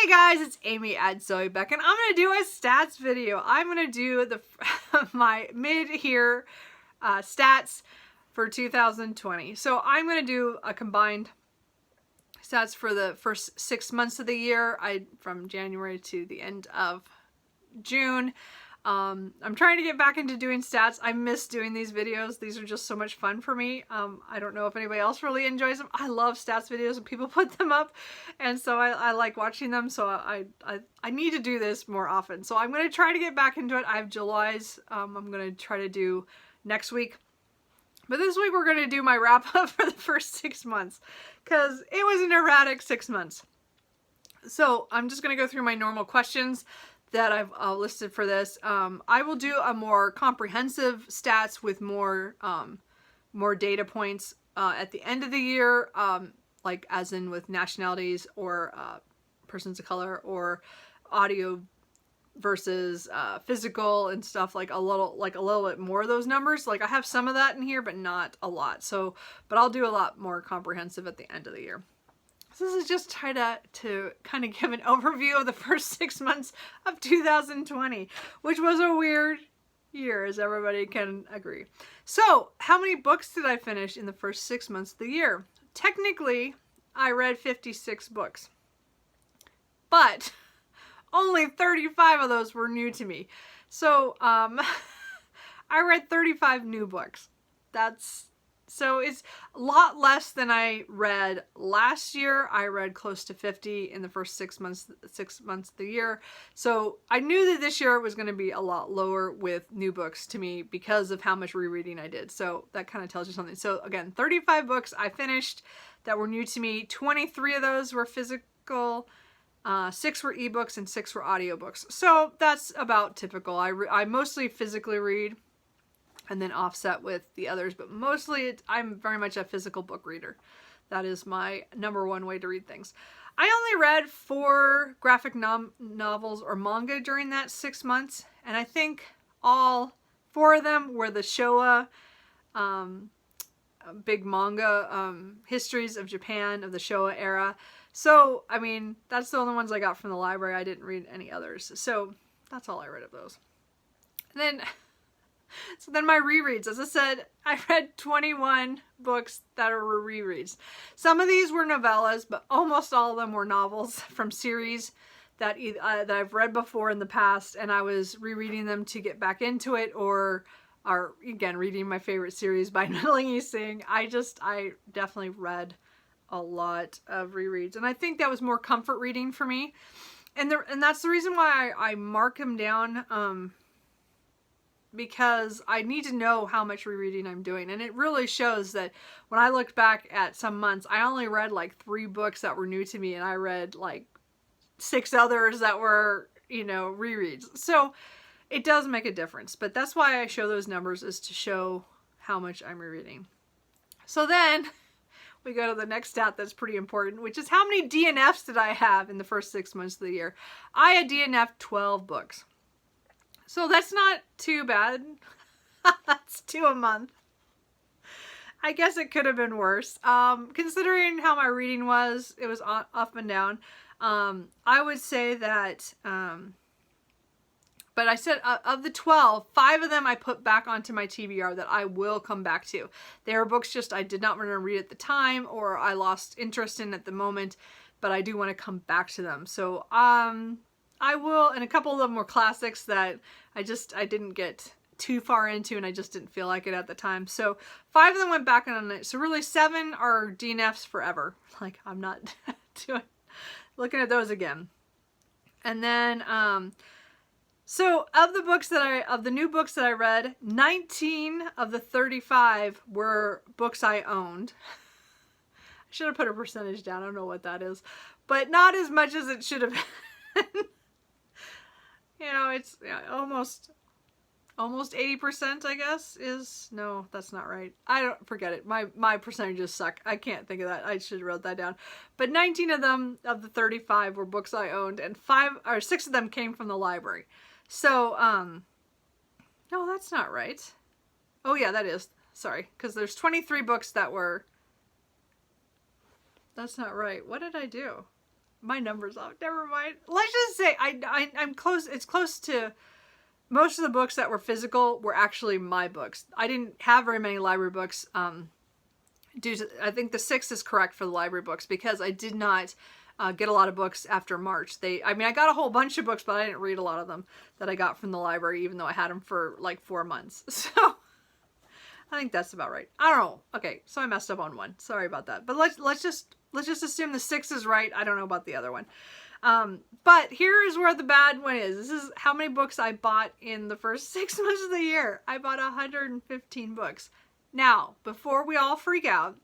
Hey guys, it's Amy at Zoe Beck, and I'm going to do a stats video. I'm going to do the my mid-year stats for 2020. So I'm going to do a combined stats for the first 6 months of the year, from January to the end of June. I'm trying to get back into doing stats. I miss doing these videos. These are just so much fun for me. I don't know if anybody else really enjoys them. I love stats videos when people put them up, and so I like watching them. So I need to do this more often. So I'm going to try to get back into it. I have July's. I'm going to try to do next week. But this week we're going to do my wrap up for the first 6 months, because it was an erratic 6 months. So I'm just going to go through my normal questions that I've listed for this. I will do a more comprehensive stats with more data points at the end of the year, like as in with nationalities or persons of color or audio versus physical and stuff, like a little bit more of those numbers. Like I have some of that in here, but not a lot. So, but I'll do a lot more comprehensive at the end of the year. So this is just try to kind of give an overview of the first 6 months of 2020, which was a weird year, as everybody can agree. So how many books did I finish in the first 6 months of the year? Technically, I read 56 books, but only 35 of those were new to me. So I read 35 new books. So it's a lot less than I read last year. I read close to 50 in the first 6 months of the year. So I knew that this year was going to be a lot lower with new books to me because of how much rereading I did. So that kind of tells you something. So again, 35 books I finished that were new to me. 23 of those were physical, 6 were ebooks, and 6 were audiobooks. So that's about typical. I mostly physically read and then offset with the others, but mostly I'm very much a physical book reader. That is my #1 way to read things. I only read 4 graphic novels or manga during that 6 months, and I think all 4 of them were the Showa big manga histories of Japan of the Showa era. So I mean, that's the only ones I got from the library. I didn't read any others, so that's all I read of those. And then so then my rereads, as I said, I read 21 books that were rereads. Some of these were novellas, but almost all of them were novels from series that I've read before in the past, and I was rereading them to get back into it, or again, reading my favorite series by Ling Sing. I definitely read a lot of rereads, and I think that was more comfort reading for me. And that's the reason why I mark them down, because I need to know how much rereading I'm doing. And it really shows that when I looked back at some months, I only read like 3 books that were new to me, and I read like 6 others that were, rereads. So it does make a difference, but that's why I show those numbers, is to show how much I'm rereading. So then we go to the next stat that's pretty important, which is how many DNFs did I have in the first 6 months of the year? I had DNF'd 12 books. So that's not too bad. That's 2 a month. I guess it could have been worse. Considering how my reading was, it was up and down. I would say that, but I said of the 12, 5 of them I put back onto my TBR that I will come back to. They were books just I did not want to read at the time, or I lost interest in at the moment, but I do want to come back to them. So, I will, and a couple of them were classics that I didn't get too far into, and I just didn't feel like it at the time. So 5 of them went back on it. So really 7 are DNFs forever. Like I'm not looking at those again. And then, so of the new books that I read, 19 of the 35 were books I owned. I should have put a percentage down. I don't know what that is, but not as much as it should have been. It's almost 80%, I guess, no, that's not right. I don't, forget it. My percentages suck. I can't think of that. I should have wrote that down. But 19 of them, of the 35, were books I owned, and 6 of them came from the library. So, no, that's not right. Oh yeah, that is. Sorry, because there's 23 books that were, that's not right. What did I do? my number's off. Never mind. Let's just say I'm close. It's close to most of the books that were physical were actually my books. I didn't have very many library books. I think the 6 is correct for the library books because I did not get a lot of books after March. I got a whole bunch of books, but I didn't read a lot of them that I got from the library, even though I had them for like 4 months. So I think that's about right. I don't know. Okay, so I messed up on one. Sorry about that. But let's just assume the 6 is right. I don't know about the other one. But here is where the bad one is. This is how many books I bought in the first 6 months of the year. I bought 115 books. Now, before we all freak out,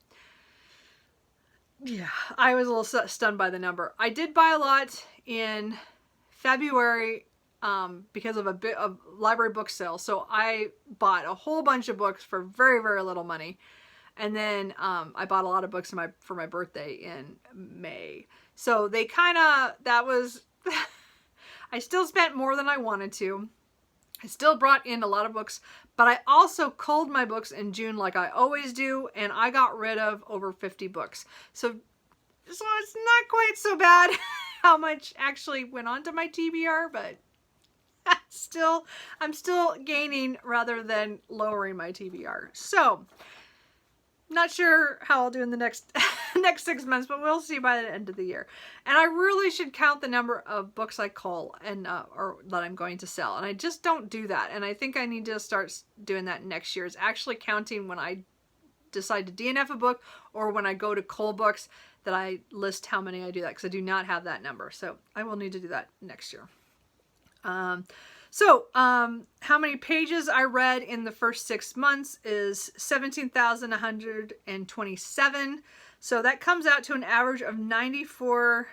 yeah, I was a little stunned by the number. I did buy a lot in February because of a bit of library book sale. So I bought a whole bunch of books for very, very little money. And then I bought a lot of books for my birthday in May. So they that was, I still spent more than I wanted to. I still brought in a lot of books, but I also culled my books in June like I always do, and I got rid of over 50 books. So it's not quite so bad how much actually went onto my TBR, but I'm still gaining rather than lowering my TBR. So not sure how I'll do in the next 6 months, but we'll see by the end of the year. And I really should count the number of books I cull and or that I'm going to sell. And I just don't do that. And I think I need to start doing that next year. Is actually counting when I decide to DNF a book or when I go to cull books that I list how many I do that, because I do not have that number. So I will need to do that next year. How many pages I read in the first 6 months is 17,127. So that comes out to an average of 94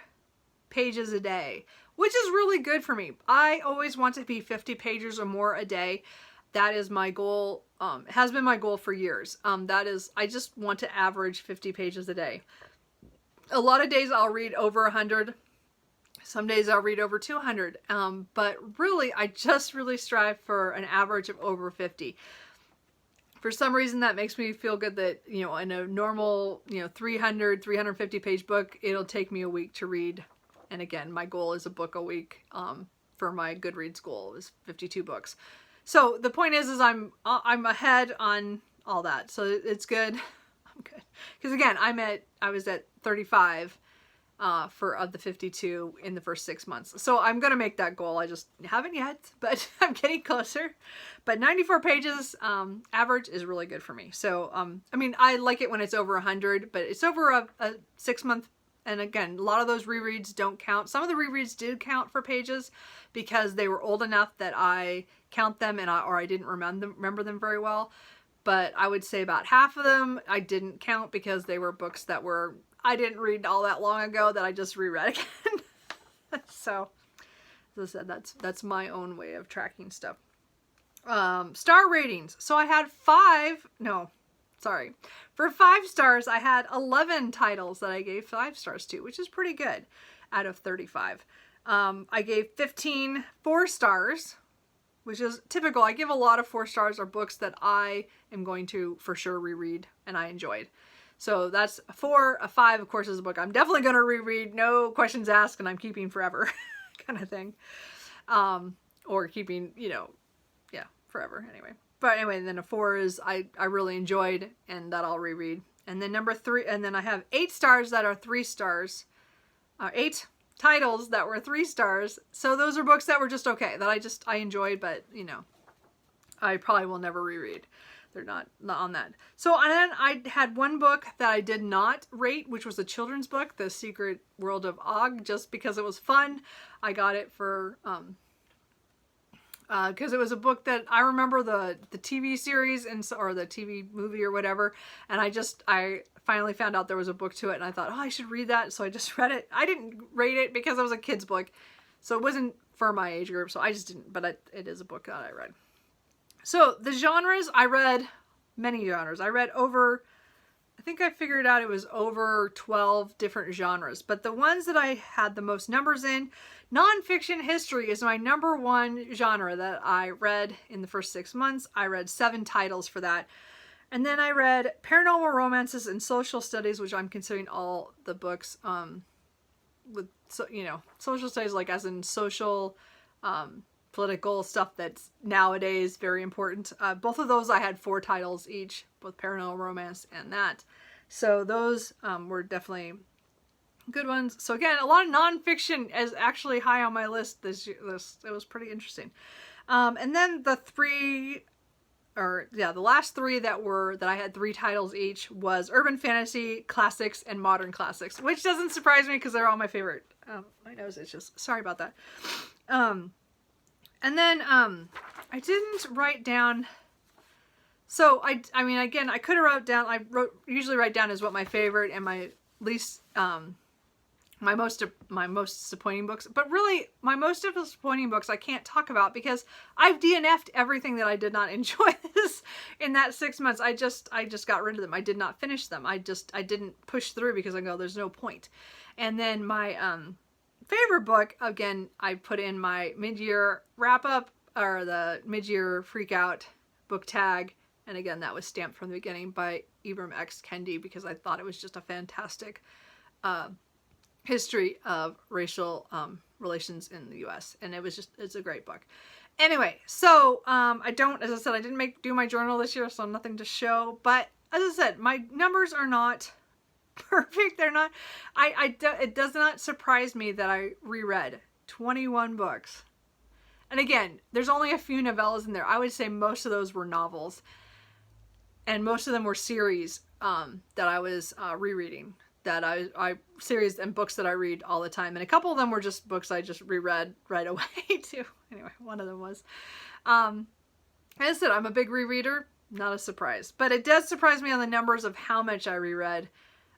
pages a day, which is really good for me. I always want to be 50 pages or more a day. That is my goal. Has been my goal for years. I just want to average 50 pages a day. A lot of days I'll read over 100. Some days I'll read over 200, but really, I just really strive for an average of over 50. For some reason, that makes me feel good that, in a normal, 300, 350 page book, it'll take me a week to read. And again, my goal is a book a week. For my Goodreads goal is 52 books. So the point is I'm ahead on all that. So it's good. I'm good. Because again, I was at 35. Of the 52 in the first 6 months. So I'm going to make that goal. I just haven't yet, but I'm getting closer. But 94 pages average is really good for me. So, I like it when it's over 100, but it's over a 6 month. And again, a lot of those rereads don't count. Some of the rereads did count for pages because they were old enough that I count them or I didn't remember them very well. But I would say about half of them I didn't count because they were books that I didn't read all that long ago that I just reread again. So, as I said, that's my own way of tracking stuff. Star ratings. So I had for 5 stars, I had 11 titles that I gave 5 stars to, which is pretty good out of 35. I gave 15 4 stars, which is typical. I give a lot of 4 stars or books that I am going to for sure reread and I enjoyed. So that's a 4. A 5, of course, is a book I'm definitely going to reread, no questions asked, and I'm keeping forever kind of thing. Or keeping, forever anyway. But anyway, then a 4 is I really enjoyed and that I'll reread. And then number 3, and then I have 8 stars that are 3 stars. 8 titles that were 3 stars. So those are books that were just okay, that I enjoyed, but, I probably will never reread. They're not on that. So and then I had one book that I did not rate, which was a children's book, The Secret World of Og, just because it was fun. I got it for because it was a book that I remember the TV series or the TV movie or whatever, and I finally found out there was a book to it, and I thought, I should read that, so I just read it. I didn't rate it because it was a kid's book, so it wasn't for my age group, so I just didn't. But it is a book that I read. So the genres, I read many genres. I read I think I figured out it was over 12 different genres. But the ones that I had the most numbers in, nonfiction history is my number 1 genre that I read in the first 6 months. I read 7 titles for that. And then I read paranormal romances and social studies, which I'm considering all the books with so, social studies, like as in social, political stuff that's nowadays very important. Both of those I had 4 titles each, both paranormal romance and that. So those were definitely good ones. So again, a lot of nonfiction is actually high on my list this year. It was pretty interesting. And then the last 3 that I had 3 titles each was urban fantasy, classics, and modern classics, which doesn't surprise me because they're all my favorite. My nose itches. Sorry about that. And then I didn't write down. So I mean, again, I could have wrote down. Usually write down is what my favorite and my least, my most disappointing books. But really, my most disappointing books I can't talk about because I've DNF'd everything that I did not enjoy in that 6 months. I just got rid of them. I did not finish them. I didn't push through because I go, there's no point. And then my favorite book, again, I put in my mid-year wrap-up, or the mid-year freak-out book tag, and again, that was stamped from the beginning by Ibram X. Kendi, because I thought it was just a fantastic history of racial relations in the U.S., and it's a great book. Anyway, so as I said, I didn't do my journal this year, so nothing to show, but as I said, my numbers are not perfect. They're not, it does not surprise me that I reread 21 books. And again, there's only a few novellas in there. I would say most of those were novels. And most of them were series that I was rereading. That I series and books that I read all the time. And a couple of them were just books I just reread right away too. Anyway, one of them was. As I said, I'm a big rereader. Not a surprise. But it does surprise me on the numbers of how much I reread.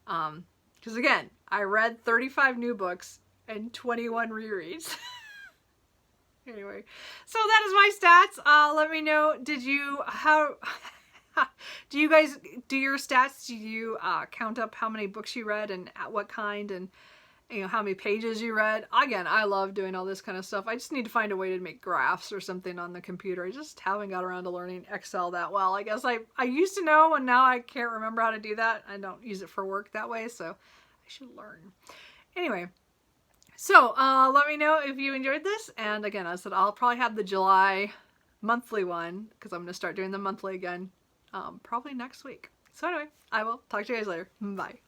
Because again, I read 35 new books and 21 rereads. Anyway, so that is my stats. Let me know, do you guys do your stats? Do you count up how many books you read and at what kind, and how many pages you read? Again, I love doing all this kind of stuff. I just need to find a way to make graphs or something on the computer. I just haven't got around to learning Excel that well. I guess I used to know, and now I can't remember how to do that. I don't use it for work that way, so I should learn. Anyway, so let me know if you enjoyed this. And again, I said I'll probably have the July monthly one, because I'm going to start doing the monthly again probably next week. So anyway, I will talk to you guys later. Bye.